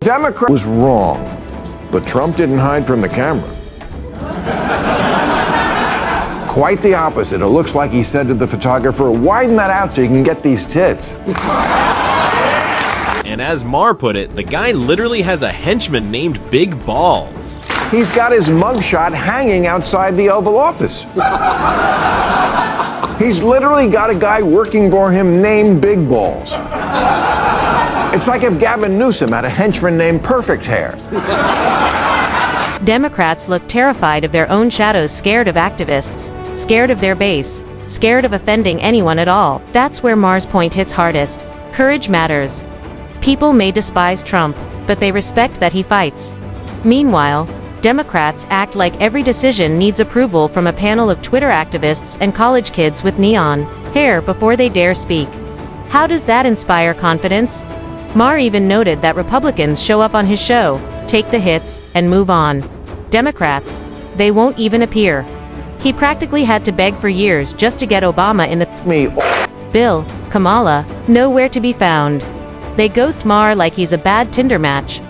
Democrat was wrong, but Trump didn't hide from the camera. Quite the opposite. It looks like he said to the photographer, "Widen that out so you can get these tits." And as Maher put it, the guy literally has a henchman named Big Balls. He's got his mugshot hanging outside the Oval Office. He's literally got a guy working for him named Big Balls. It's like if Gavin Newsom had a henchman named Perfect Hair. Democrats look terrified of their own shadows, scared of activists, scared of their base, scared of offending anyone at all. That's where Maher's point hits hardest. Courage matters. People may despise Trump, but they respect that he fights. Meanwhile, Democrats act like every decision needs approval from a panel of Twitter activists and college kids with neon hair before they dare speak. How does that inspire confidence? Maher even noted that Republicans show up on his show, take the hits, and move on. Democrats, they won't even appear. He practically had to beg for years just to get Obama in the Bill, Kamala, nowhere to be found. They ghost Maher like he's a bad Tinder match.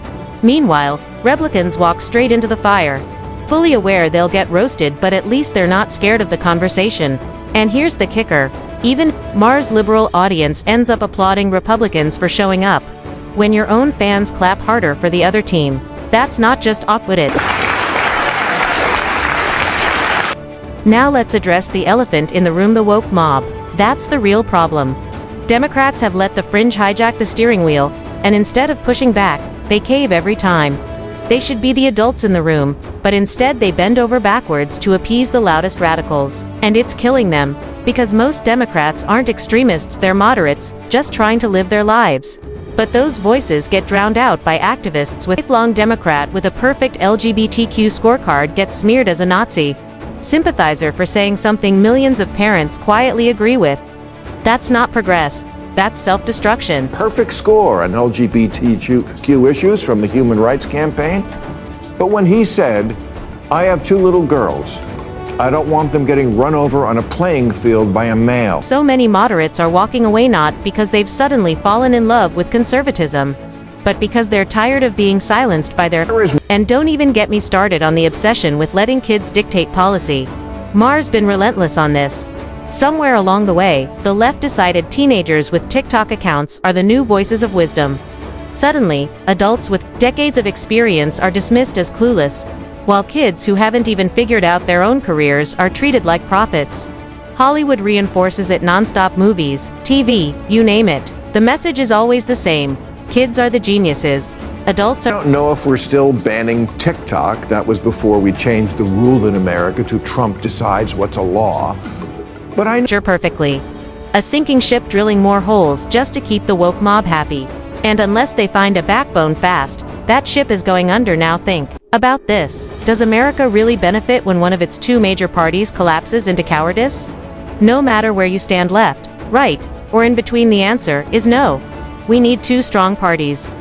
Meanwhile, Republicans walk straight into the fire, fully aware they'll get roasted, but at least they're not scared of the conversation. And here's the kicker. Even Maher's liberal audience ends up applauding Republicans for showing up. When your own fans clap harder for the other team, that's not just awkward. Now let's address the elephant in the room, the woke mob. That's the real problem. Democrats have let the fringe hijack the steering wheel, and instead of pushing back, they cave every time. They should be the adults in the room, but instead they bend over backwards to appease the loudest radicals. And it's killing them, because most Democrats aren't extremists, they're moderates, just trying to live their lives. But those voices get drowned out by activists. With a lifelong Democrat with a perfect LGBTQ scorecard gets smeared as a Nazi sympathizer for saying something millions of parents quietly agree with. That's not progress, that's self-destruction. Perfect score on LGBTQ issues from the Human Rights Campaign. But when he said, "I have 2 little girls. I don't want them getting run over on a playing field by a male." So many moderates are walking away not because they've suddenly fallen in love with conservatism, but because they're tired of being silenced by their... And don't even get me started on the obsession with letting kids dictate policy. Maher's been relentless on this. Somewhere along the way, the left decided teenagers with TikTok accounts are the new voices of wisdom. Suddenly, adults with decades of experience are dismissed as clueless, while kids who haven't even figured out their own careers are treated like prophets. Hollywood reinforces it nonstop: movies, TV, you name it. The message is always the same. Kids are the geniuses. Adults are... I don't know if we're still banning TikTok. That was before we changed the rule in America to Trump decides what's a law. But I know perfectly. A sinking ship drilling more holes just to keep the woke mob happy. And unless they find a backbone fast, that ship is going under now. Think about this. Does America really benefit when one of its 2 major parties collapses into cowardice? No matter where you stand, left, right, or in between, the answer is no. We need 2 strong parties.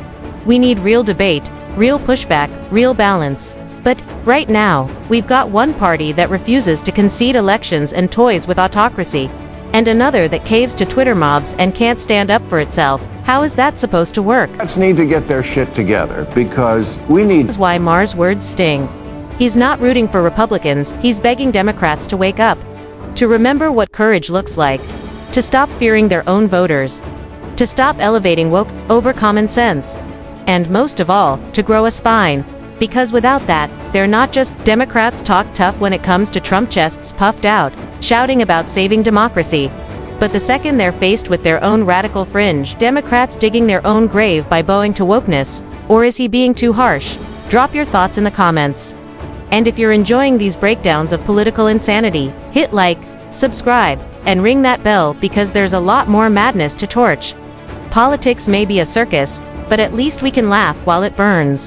We need real debate, real pushback, real balance. But right now, we've got one party that refuses to concede elections and toys with autocracy, and another that caves to Twitter mobs and can't stand up for itself. How is that supposed to work? Democrats need to get their shit together, because we need... This is why Maher's words sting. He's not rooting for Republicans, he's begging Democrats to wake up, to remember what courage looks like, to stop fearing their own voters, to stop elevating woke over common sense, and most of all, to grow a spine. Because without that, they're not just... Democrats talk tough when it comes to Trump, chests puffed out, shouting about saving democracy. But the second they're faced with their own radical fringe, Democrats digging their own grave by bowing to wokeness. Or is he being too harsh? Drop your thoughts in the comments. And if you're enjoying these breakdowns of political insanity, hit like, subscribe, and ring that bell, because there's a lot more madness to torch. Politics may be a circus, but at least we can laugh while it burns.